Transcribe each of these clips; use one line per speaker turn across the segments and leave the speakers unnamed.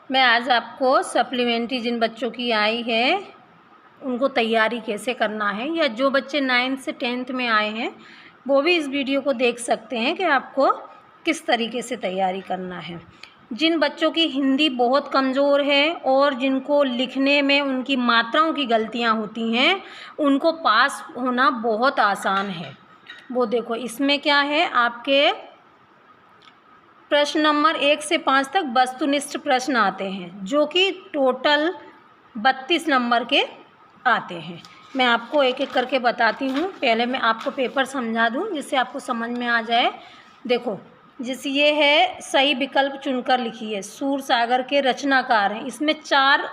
मैं आज आपको सप्लीमेंट्री जिन बच्चों की आई है उनको तैयारी कैसे करना है, या जो बच्चे 9th से 10th में आए हैं वो भी इस वीडियो को देख सकते हैं कि आपको किस तरीके से तैयारी करना है। जिन बच्चों की हिंदी बहुत कमज़ोर है और जिनको लिखने में उनकी मात्राओं की गलतियां होती हैं, उनको पास होना बहुत आसान है। वो देखो इसमें क्या है, आपके प्रश्न नंबर 1 से 5 तक वस्तुनिष्ठ प्रश्न आते हैं जो कि टोटल 32 नंबर के आते हैं। मैं आपको एक एक करके बताती हूँ। पहले मैं आपको पेपर समझा दूँ जिससे आपको समझ में आ जाए। देखो, जैसे ये है सही विकल्प चुनकर लिखिए। सूरसागर के रचनाकार हैं। इसमें 4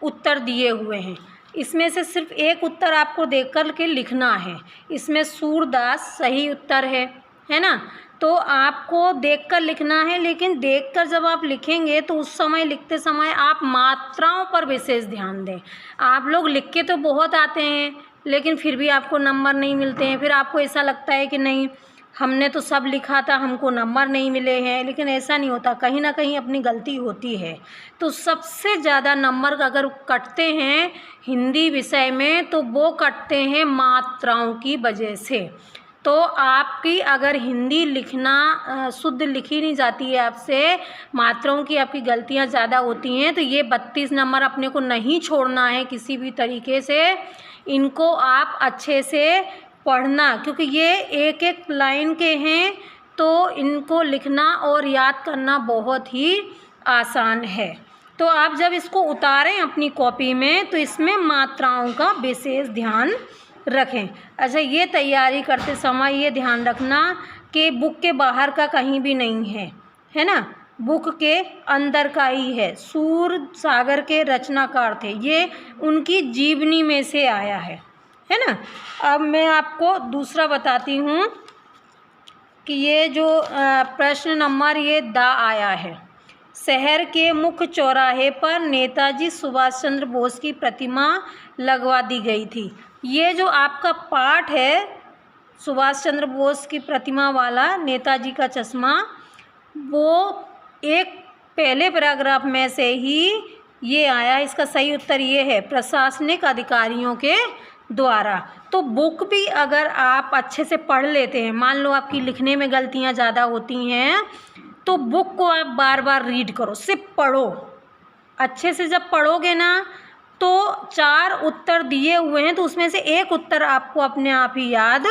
उत्तर दिए हुए हैं। इसमें से सिर्फ एक उत्तर आपको देख कर के लिखना है। इसमें सूरदास सही उत्तर है ना। तो आपको देखकर लिखना है, लेकिन देखकर जब आप लिखेंगे तो उस समय लिखते समय आप मात्राओं पर विशेष ध्यान दें। आप लोग लिख के तो बहुत आते हैं लेकिन फिर भी आपको नंबर नहीं मिलते हैं। फिर आपको ऐसा लगता है कि नहीं, हमने तो सब लिखा था, हमको नंबर नहीं मिले हैं। लेकिन ऐसा नहीं होता, कहीं ना कहीं अपनी गलती होती है। तो सबसे ज़्यादा नंबर अगर कटते हैं हिंदी विषय में तो वो कटते हैं मात्राओं की वजह से। तो आपकी अगर हिंदी लिखना शुद्ध लिखी नहीं जाती है आपसे, मात्राओं की आपकी गलतियां ज़्यादा होती हैं, तो ये 32 नंबर अपने को नहीं छोड़ना है किसी भी तरीके से। इनको आप अच्छे से पढ़ना, क्योंकि ये एक एक लाइन के हैं तो इनको लिखना और याद करना बहुत ही आसान है। तो आप जब इसको उतारें अपनी कॉपी में तो इसमें मात्राओं का विशेष ध्यान रखें। अच्छा, ये तैयारी करते समय ये ध्यान रखना कि बुक के बाहर का कहीं भी नहीं है ना, बुक के अंदर का ही है। सूरसागर के रचनाकार थे, ये उनकी जीवनी में से आया है ना। अब मैं आपको दूसरा बताती हूँ कि ये जो प्रश्न नंबर ये दा आया है। शहर के मुख्य चौराहे पर नेताजी सुभाष चंद्र बोस की प्रतिमा लगवा दी गई थी। ये जो आपका पाठ है सुभाष चंद्र बोस की प्रतिमा वाला, नेताजी का चश्मा, वो एक पहले पैराग्राफ में से ही ये आया। इसका सही उत्तर ये है, प्रशासनिक अधिकारियों के द्वारा। तो बुक भी अगर आप अच्छे से पढ़ लेते हैं, मान लो आपकी लिखने में गलतियां ज़्यादा होती हैं, तो बुक को आप बार बार रीड करो, सिर्फ पढ़ो। अच्छे से जब पढ़ोगे ना तो 4 उत्तर दिए हुए हैं तो उसमें से एक उत्तर आपको अपने आप ही याद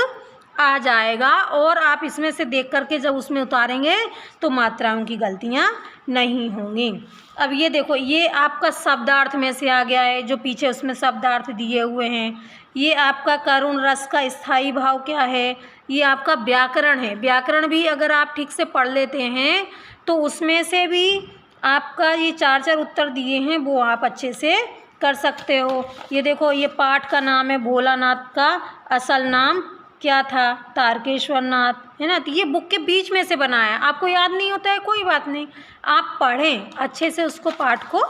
आ जाएगा, और आप इसमें से देख करके जब उसमें उतारेंगे तो मात्राओं की गलतियां नहीं होंगी। अब ये देखो, ये आपका शब्दार्थ में से आ गया है, जो पीछे उसमें शब्दार्थ दिए हुए हैं। ये आपका करुण रस का स्थायी भाव क्या है, ये आपका व्याकरण है। व्याकरण भी अगर आप ठीक से पढ़ लेते हैं तो उसमें से भी आपका ये 4 उत्तर दिए हैं वो आप अच्छे से कर सकते हो। ये देखो, ये पाठ का नाम है भोलानाथ का असल नाम क्या था, तारकेश्वर नाथ, है ना। तो ये बुक के बीच में से बनाया है। आपको याद नहीं होता है, कोई बात नहीं, आप पढ़ें अच्छे से, उसको पाठ को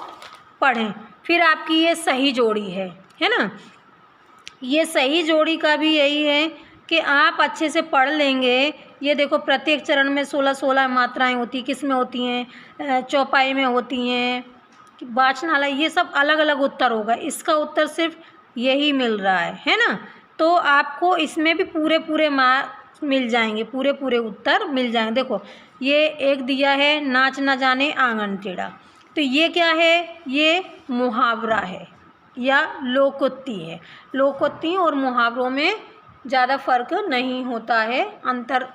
पढ़ें। फिर आपकी ये सही जोड़ी है ना। ये सही जोड़ी का भी यही है कि आप अच्छे से पढ़ लेंगे। ये देखो, प्रत्येक चरण में 16-16 मात्राएं होती, किस में होती हैं, चौपाई में होती हैं, वाचनालय, ये सब अलग अलग उत्तर होगा। इसका उत्तर सिर्फ यही मिल रहा है ना। तो आपको इसमें भी पूरे पूरे मार्क्स मिल जाएंगे, पूरे पूरे उत्तर मिल जाएंगे। देखो, ये एक दिया है, नाच न जाने आंगन टेढ़ा, तो ये क्या है, ये मुहावरा है या लोकोक्ति है। लोकोक्ति और मुहावरों में ज़्यादा फर्क नहीं होता है, अंतर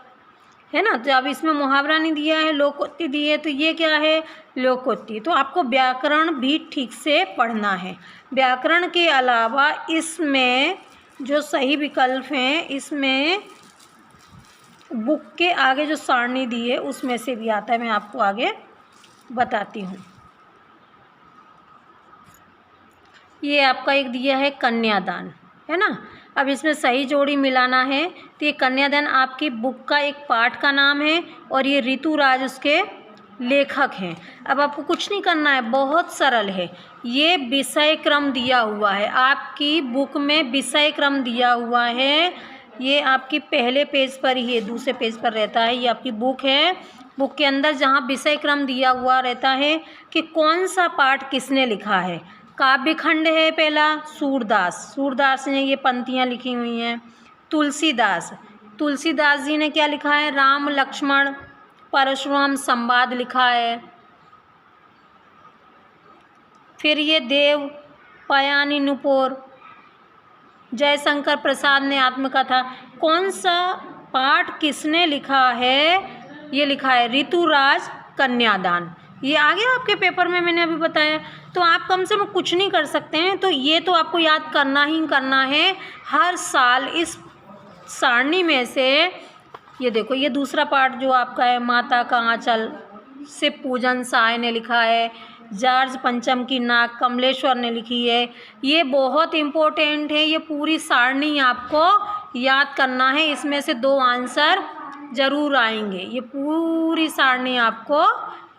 है ना। तो अब इसमें मुहावरा नहीं दिया है, लोकोक्ति दी है, तो ये क्या है, लोकोक्ति। तो आपको व्याकरण भी ठीक से पढ़ना है। व्याकरण के अलावा इसमें जो सही विकल्प हैं, इसमें बुक के आगे जो सारणी दी है उसमें से भी आता है। मैं आपको आगे बताती हूँ। ये आपका एक दिया है कन्यादान, है ना। अब इसमें सही जोड़ी मिलाना है। तो ये कन्यादान आपकी बुक का एक पाठ का नाम है और ये ऋतुराज उसके लेखक हैं। अब आपको कुछ नहीं करना है, बहुत सरल है। ये विषय क्रम दिया हुआ है, आपकी बुक में विषय क्रम दिया हुआ है। ये आपकी पहले पेज पर ही है, दूसरे पेज पर रहता है। ये आपकी बुक है बुक के अंदर जहाँ विषय क्रम दिया हुआ रहता है कि कौन सा पाठ किसने लिखा है। काव्य खंड है पहला सूरदास ने ये पंक्तियाँ लिखी हुई हैं। तुलसीदास जी ने क्या लिखा है, राम लक्ष्मण परशुराम संवाद लिखा है। फिर ये देव पयानी नुपुर, जयशंकर प्रसाद ने आत्मकथा। कौन सा पाठ किसने लिखा है, ये लिखा है ऋतुराज कन्यादान। ये आ गया आपके पेपर में, मैंने अभी बताया। तो आप कम से कम कुछ नहीं कर सकते हैं, तो ये तो आपको याद करना ही करना है हर साल। इस सारणी में से ये देखो, ये दूसरा पाठ जो आपका है, माता का आंचल शिव पूजन साय ने लिखा है। जार्ज पंचम की नाक कमलेश्वर ने लिखी है। ये बहुत इम्पोर्टेंट है, ये पूरी सारणी आपको याद करना है। इसमें से 2 आंसर ज़रूर आएंगे। ये पूरी सारणी आपको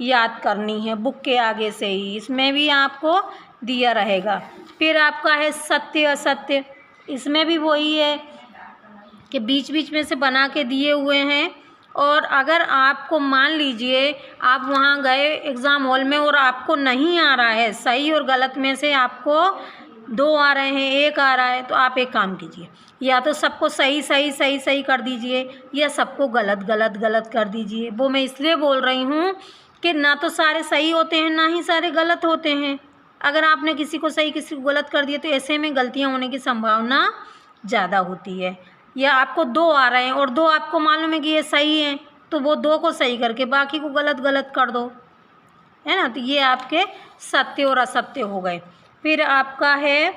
याद करनी है बुक के आगे से ही, इसमें भी आपको दिया रहेगा। फिर आपका है सत्य असत्य, इसमें भी वही है कि बीच बीच में से बना के दिए हुए हैं। और अगर आपको मान लीजिए आप वहाँ गए एग्ज़ाम हॉल में और आपको नहीं आ रहा है, सही और गलत में से आपको 2 आ रहे हैं, 1 आ रहा है, तो आप एक काम कीजिए, या तो सबको सही कर दीजिए या सबको गलत कर दीजिए। वो मैं इसलिए बोल रही हूँ कि ना तो सारे सही होते हैं ना ही सारे गलत होते हैं। अगर आपने किसी को सही किसी को गलत कर दिया तो ऐसे में गलतियाँ होने की संभावना ज़्यादा होती है। या आपको 2 आ रहे हैं और 2 आपको मालूम है कि ये सही हैं, तो वो 2 को सही करके बाकी को गलत कर दो, है ना। तो ये आपके सत्य और असत्य हो गए। फिर आपका है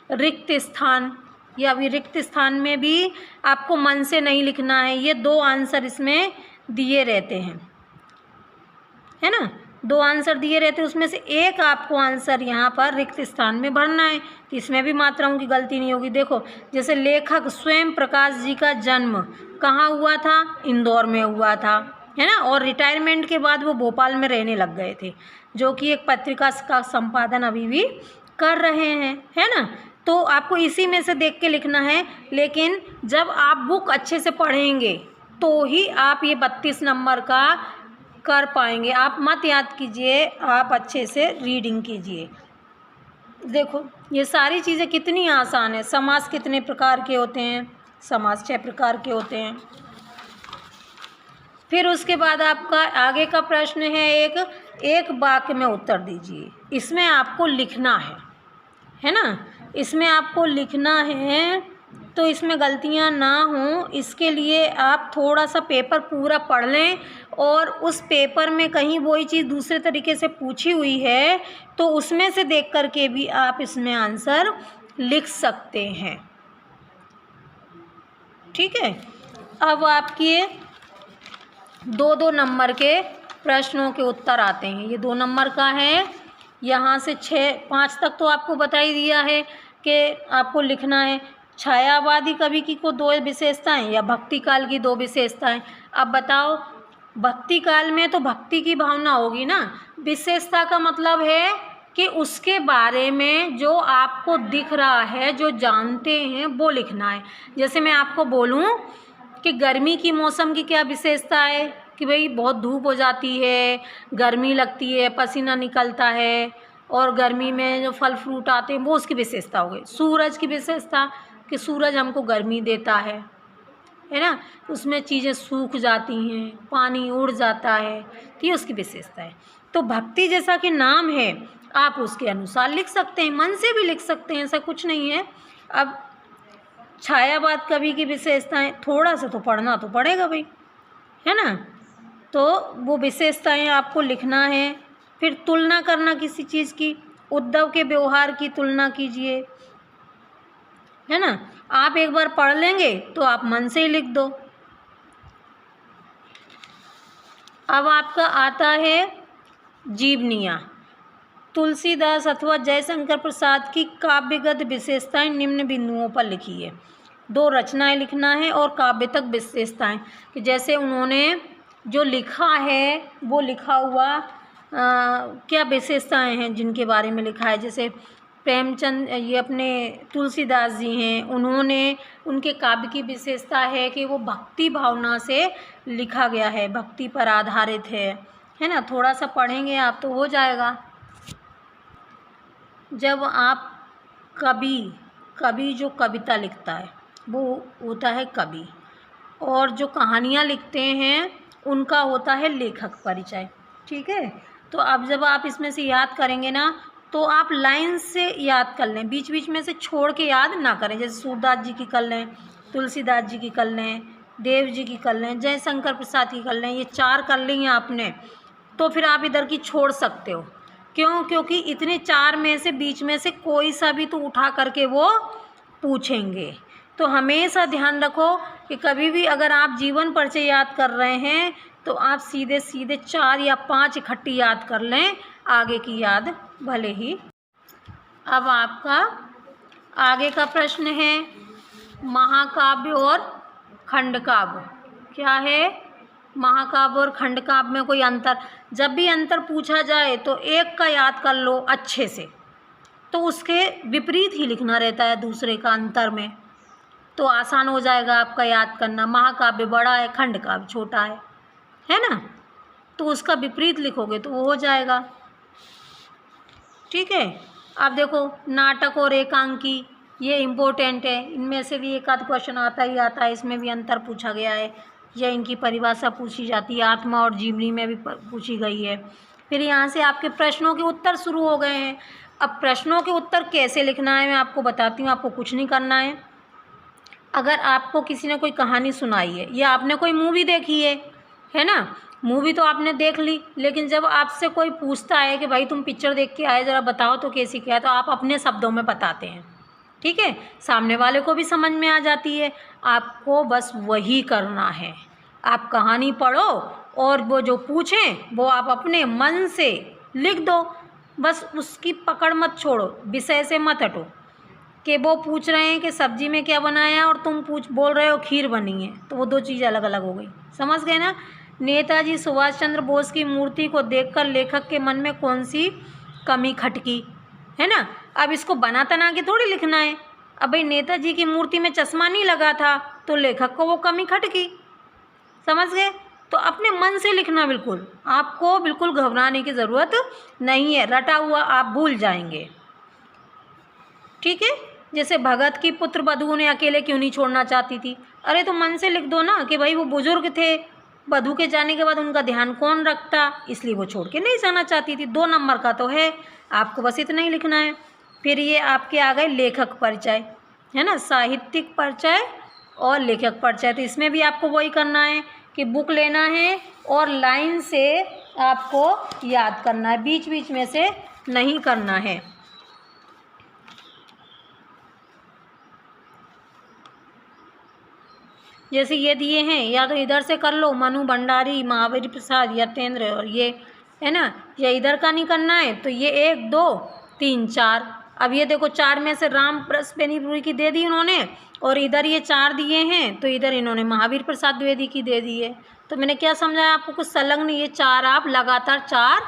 रिक्त स्थान, या अभी रिक्त स्थान में भी आपको मन से नहीं लिखना है। ये 2 आंसर इसमें दिए रहते हैं, है ना। 2 आंसर दिए रहते हैं, उसमें से एक आपको आंसर यहाँ पर रिक्त स्थान में भरना है। तो इसमें भी मात्राओं की गलती नहीं होगी। देखो, जैसे लेखक स्वयं प्रकाश जी का जन्म कहाँ हुआ था, इंदौर में हुआ था, है ना। और रिटायरमेंट के बाद वो भोपाल में रहने लग गए थे, जो कि एक पत्रिका का संपादन अभी भी कर रहे हैं, है ना। तो आपको इसी में से देख के लिखना है। लेकिन जब आप बुक अच्छे से पढ़ेंगे तो ही आप ये 32 नंबर का कर पाएंगे। आप मत याद कीजिए, आप अच्छे से रीडिंग कीजिए। देखो, ये सारी चीज़ें कितनी आसान है। समास कितने प्रकार के होते हैं, समास 6 प्रकार के होते हैं। फिर उसके बाद आपका आगे का प्रश्न है, एक वाक्य में उत्तर दीजिए। इसमें आपको लिखना है ना। इसमें आपको लिखना है, तो इसमें गलतियां ना हों इसके लिए आप थोड़ा सा पेपर पूरा पढ़ लें। और उस पेपर में कहीं वही चीज़ दूसरे तरीके से पूछी हुई है तो उसमें से देख कर के भी आप इसमें आंसर लिख सकते हैं, ठीक है। अब आपके 2-2 नंबर के प्रश्नों के उत्तर आते हैं। ये 2 नंबर का है, यहाँ से 5 तक तो आपको बता ही दिया है कि आपको लिखना है। छायावादी कवि की को 2 विशेषताएं या भक्ति काल की 2 विशेषताएं। अब बताओ, भक्ति काल में तो भक्ति की भावना होगी ना। विशेषता का मतलब है कि उसके बारे में जो आपको दिख रहा है, जो जानते हैं, वो लिखना है। जैसे मैं आपको बोलूं कि गर्मी की मौसम की क्या विशेषता है, कि भाई बहुत धूप हो जाती है, गर्मी लगती है, पसीना निकलता है, और गर्मी में जो फल फ्रूट आते हैं वो उसकी विशेषता हो गई। सूरज की विशेषता कि सूरज हमको गर्मी देता है ना। उसमें चीज़ें सूख जाती हैं, पानी उड़ जाता है, तो ये उसकी विशेषता है। तो भक्ति जैसा कि नाम है, आप उसके अनुसार लिख सकते हैं, मन से भी लिख सकते हैं, ऐसा कुछ नहीं है। अब छायावाद कवि की विशेषताएं, थोड़ा सा तो पढ़ना तो पड़ेगा भाई, है ना। तो वो विशेषताएं आपको लिखना है। फिर तुलना करना किसी चीज़ की, उद्धव के व्यवहार की तुलना कीजिए, है ना। आप एक बार पढ़ लेंगे तो आप मन से ही लिख दो। अब आपका आता है जीवनियाँ। तुलसीदास अथवा जयशंकर प्रसाद की काव्यगत विशेषताएं निम्न बिंदुओं पर लिखी है। 2 रचनाएं लिखना है और काव्य तक विशेषताएं, कि जैसे उन्होंने जो लिखा है वो लिखा हुआ क्या विशेषताएं हैं जिनके बारे में लिखा है। जैसे प्रेमचंद, ये अपने तुलसीदास जी हैं, उन्होंने, उनके काव्य की विशेषता है कि वो भक्ति भावना से लिखा गया है, भक्ति पर आधारित है ना। थोड़ा सा पढ़ेंगे आप तो हो जाएगा। जब आप कवि जो कविता लिखता है वो होता है कवि, और जो कहानियाँ लिखते हैं उनका होता है लेखक परिचय। ठीक है, तो अब जब आप इसमें से याद करेंगे ना तो आप लाइन से याद कर लें, बीच बीच में से छोड़ के याद ना करें। जैसे सूरदास जी की कर लें, तुलसीदास जी की कर लें, देव जी की कर लें, जयशंकर प्रसाद की कर लें, ये 4 कर ली हैं आपने, तो फिर आप इधर की छोड़ सकते हो। क्यों? क्योंकि इतने 4 में से बीच में से कोई सा भी तो उठा करके वो पूछेंगे। तो हमेशा ध्यान रखो कि कभी भी अगर आप जीवन परिचय याद कर रहे हैं तो आप सीधे सीधे 4 या 5 इकट्ठी याद कर लें, आगे की याद भले ही। अब आपका आगे का प्रश्न है महाकाव्य और खंडकाव्य। क्या है? महाकाव्य और खंडकाव्य में कोई अंतर? जब भी अंतर पूछा जाए तो एक का याद कर लो अच्छे से, तो उसके विपरीत ही लिखना रहता है दूसरे का अंतर में, तो आसान हो जाएगा आपका याद करना। महाकाव्य बड़ा है, खंडकाव्य छोटा है ना, तो उसका विपरीत लिखोगे तो वो हो जाएगा। ठीक है, अब देखो नाटक और एकांकी, ये इम्पोर्टेंट है, इनमें से भी एक आध क्वेश्चन आता ही आता है, इसमें भी अंतर पूछा गया है या इनकी परिभाषा पूछी जाती है, आत्मा और जीवनी में भी पूछी गई है। फिर यहाँ से आपके प्रश्नों के उत्तर शुरू हो गए हैं। अब प्रश्नों के उत्तर कैसे लिखना है मैं आपको बताती हूँ। आपको कुछ नहीं करना है। अगर आपको किसी ने कोई कहानी सुनाई है या आपने कोई मूवी देखी है ना, मूवी तो आपने देख ली, लेकिन जब आपसे कोई पूछता है कि भाई तुम पिक्चर देख के आए, ज़रा बताओ तो कैसी क्या है, तो आप अपने शब्दों में बताते हैं। ठीक है, सामने वाले को भी समझ में आ जाती है। आपको बस वही करना है। आप कहानी पढ़ो और वो जो पूछें वो आप अपने मन से लिख दो, बस उसकी पकड़ मत छोड़ो, विषय से मत हटो कि वो पूछ रहे हैं कि सब्जी में क्या बनाया और तुम बोल रहे हो खीर बनी है, तो वो 2 चीज़ अलग अलग हो गई। समझ गए ना। नेताजी सुभाष चंद्र बोस की मूर्ति को देखकर लेखक के मन में कौन सी कमी खटकी, है ना। अब इसको बना तना के थोड़ी लिखना है। अब भाई नेताजी की मूर्ति में चश्मा नहीं लगा था तो लेखक को वो कमी खटकी। समझ गए। तो अपने मन से लिखना, बिल्कुल आपको बिल्कुल घबराने की ज़रूरत नहीं है, रटा हुआ आप भूल जाएंगे। ठीक है, जैसे भगत की पुत्र बधू ने अकेले क्यों नहीं छोड़ना चाहती थी, अरे तो मन से लिख दो ना कि भाई वो बुजुर्ग थे, बधू के जाने के बाद उनका ध्यान कौन रखता, इसलिए वो छोड़ के नहीं जाना चाहती थी। 2 नंबर का तो है, आपको बस इतना ही लिखना है। फिर ये आपके आ गए लेखक परिचय, है ना, साहित्यिक परिचय और लेखक परिचय। तो इसमें भी आपको वही करना है कि बुक लेना है और लाइन से आपको याद करना है, बीच बीच में से नहीं करना है। जैसे ये दिए हैं, या तो इधर से कर लो, मनु भंडारी, महावीर प्रसाद, यतेंद्र, और ये है ना, या इधर का नहीं करना है तो ये 1 2 3 4। अब ये देखो 4 में से राम बेनीपुरी की दे दी उन्होंने, और इधर ये 4 दिए हैं तो इधर इन्होंने महावीर प्रसाद द्विवेदी की दे दी है। तो मैंने क्या समझाया आपको, कुछ संलग्न ये 4 आप लगातार 4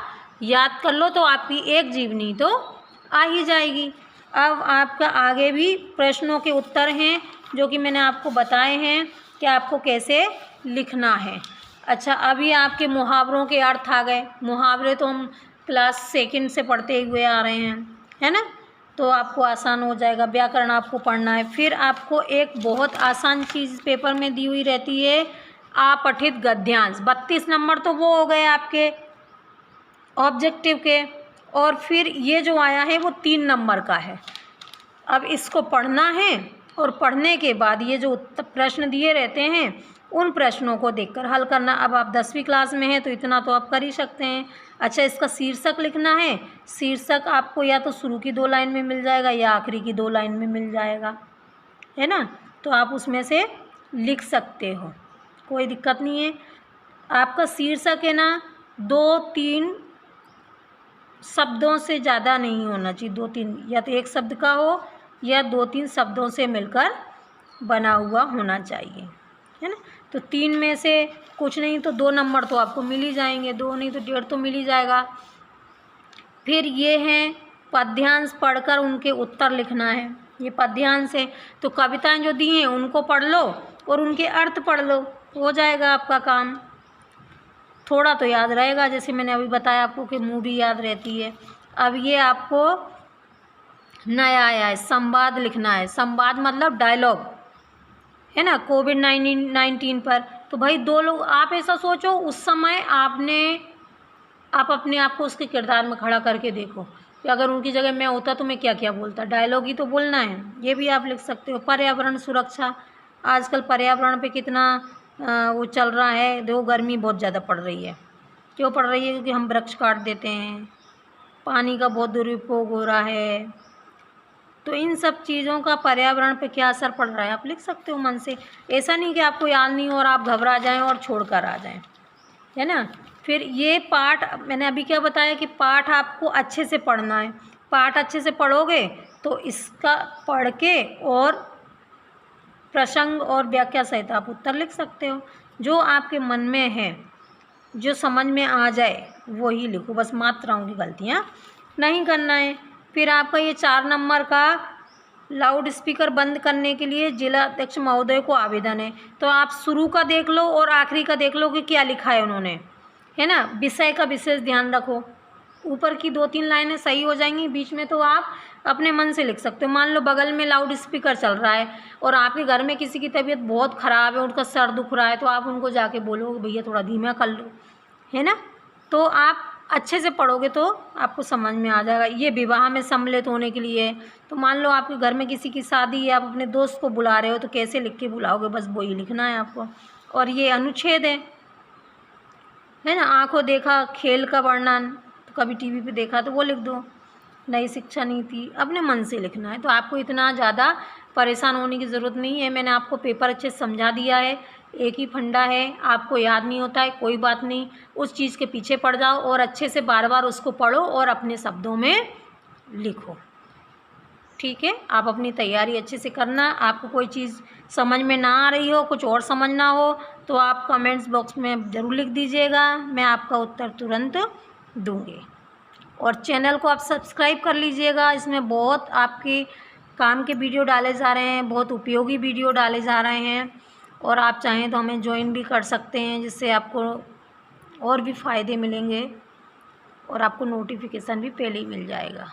याद कर लो तो आपकी एक जीवनी तो आ ही जाएगी। अब आपका आगे भी प्रश्नों के उत्तर हैं जो कि मैंने आपको बताए हैं कि आपको कैसे लिखना है। अच्छा, अभी आपके मुहावरों के अर्थ आ गए। मुहावरे तो हम क्लास 2nd से पढ़ते हुए आ रहे हैं, है ना, तो आपको आसान हो जाएगा। व्याकरण आपको पढ़ना है। फिर आपको एक बहुत आसान चीज़ पेपर में दी हुई रहती है, अपठित गद्यांश। 32 नंबर तो वो हो गए आपके ऑब्जेक्टिव के, और फिर ये जो आया है वो 3 नंबर का है। अब इसको पढ़ना है और पढ़ने के बाद ये जो प्रश्न दिए रहते हैं उन प्रश्नों को देखकर हल करना। अब आप 10वीं क्लास में हैं तो इतना तो आप कर ही सकते हैं। अच्छा, इसका शीर्षक लिखना है। शीर्षक आपको या तो शुरू की 2 लाइन में मिल जाएगा या आखिरी की 2 लाइन में मिल जाएगा, है ना, तो आप उसमें से लिख सकते हो, कोई दिक्कत नहीं है। आपका शीर्षक है ना 2-3 शब्दों से ज़्यादा नहीं होना चाहिए। 2-3, या तो एक शब्द का हो या 2-3 शब्दों से मिलकर बना हुआ होना चाहिए, है ना। तो 3 में से कुछ नहीं तो 2 नंबर तो आपको मिल ही जाएंगे, 2 नहीं तो 1.5 तो मिल ही जाएगा। फिर ये हैं पद्यांश पढ़कर उनके उत्तर लिखना है। ये पद्यांश है, तो कविताएं जो दी हैं उनको पढ़ लो और उनके अर्थ पढ़ लो, हो जाएगा आपका काम। थोड़ा तो याद रहेगा, जैसे मैंने अभी बताया आपको कि मूवी याद रहती है। अब ये आपको नया आया है, संवाद लिखना है। संवाद मतलब डायलॉग, है ना, कोविड-19 पर। तो भाई दो लोग, आप ऐसा सोचो उस समय आप अपने आप को उसके किरदार में खड़ा करके देखो कि अगर उनकी जगह मैं होता तो मैं क्या क्या बोलता। डायलॉग ही तो बोलना है, ये भी आप लिख सकते हो। पर्यावरण सुरक्षा, आजकल पर्यावरण पे कितना वो चल रहा है, देखो गर्मी बहुत ज़्यादा पड़ रही है। क्यों पड़ रही है? क्योंकि हम वृक्ष काट देते हैं, पानी का बहुत दुरुपयोग हो रहा है। तो इन सब चीज़ों का पर्यावरण पे क्या असर पड़ रहा है आप लिख सकते हो मन से। ऐसा नहीं कि आपको याद नहीं हो और आप घबरा जाएं और छोड़ कर आ जाएं, है ना। फिर ये पाठ मैंने अभी क्या बताया कि पाठ आपको अच्छे से पढ़ना है। पाठ अच्छे से पढ़ोगे तो इसका पढ़ के और प्रसंग और व्याख्या सहित आप उत्तर लिख सकते हो। जो आपके मन में है, जो समझ में आ जाए वही लिखो, बस मात्राओं की गलतियाँ नहीं करना है। फिर आपका ये 4 नंबर का लाउड स्पीकर बंद करने के लिए जिला अध्यक्ष महोदय को आवेदन है। तो आप शुरू का देख लो और आखिरी का देख लो कि क्या लिखा है उन्होंने, है ना। विषय का विशेष ध्यान रखो। ऊपर की 2-3 लाइनें सही हो जाएंगी, बीच में तो आप अपने मन से लिख सकते हो। मान लो बगल में लाउड स्पीकर चल रहा है और आपके घर में किसी की तबीयत बहुत ख़राब है, उनका सर दुख रहा है, तो आप उनको जाके बोलो भैया थोड़ा धीमा कर लो, है ना। तो आप अच्छे से पढ़ोगे तो आपको समझ में आ जाएगा। ये विवाह में सम्मिलित होने के लिए, तो मान लो आपके घर में किसी की शादी है, आप अपने दोस्त को बुला रहे हो, तो कैसे लिख के बुलाओगे, बस वही लिखना है आपको। और ये अनुच्छेद है ना। आंखों देखा खेल का वर्णन, तो कभी टीवी पे देखा तो वो लिख दो। नई शिक्षा नीति अपने मन से लिखना है, तो आपको इतना ज़्यादा परेशान होने की ज़रूरत नहीं है। मैंने आपको पेपर अच्छे से समझा दिया है। एक ही फंडा है, आपको याद नहीं होता है कोई बात नहीं, उस चीज़ के पीछे पड़ जाओ और अच्छे से बार बार उसको पढ़ो और अपने शब्दों में लिखो, ठीक है। आप अपनी तैयारी अच्छे से करना। आपको कोई चीज़ समझ में ना आ रही हो, कुछ और समझना हो, तो आप कमेंट्स बॉक्स में ज़रूर लिख दीजिएगा, मैं आपका उत्तर तुरंत दूँगी। और चैनल को आप सब्सक्राइब कर लीजिएगा, इसमें बहुत आपके काम के वीडियो डाले जा रहे हैं, बहुत उपयोगी वीडियो डाले जा रहे हैं। और आप चाहें तो हमें ज्वाइन भी कर सकते हैं, जिससे आपको और भी फ़ायदे मिलेंगे और आपको नोटिफिकेशन भी पहले ही मिल जाएगा।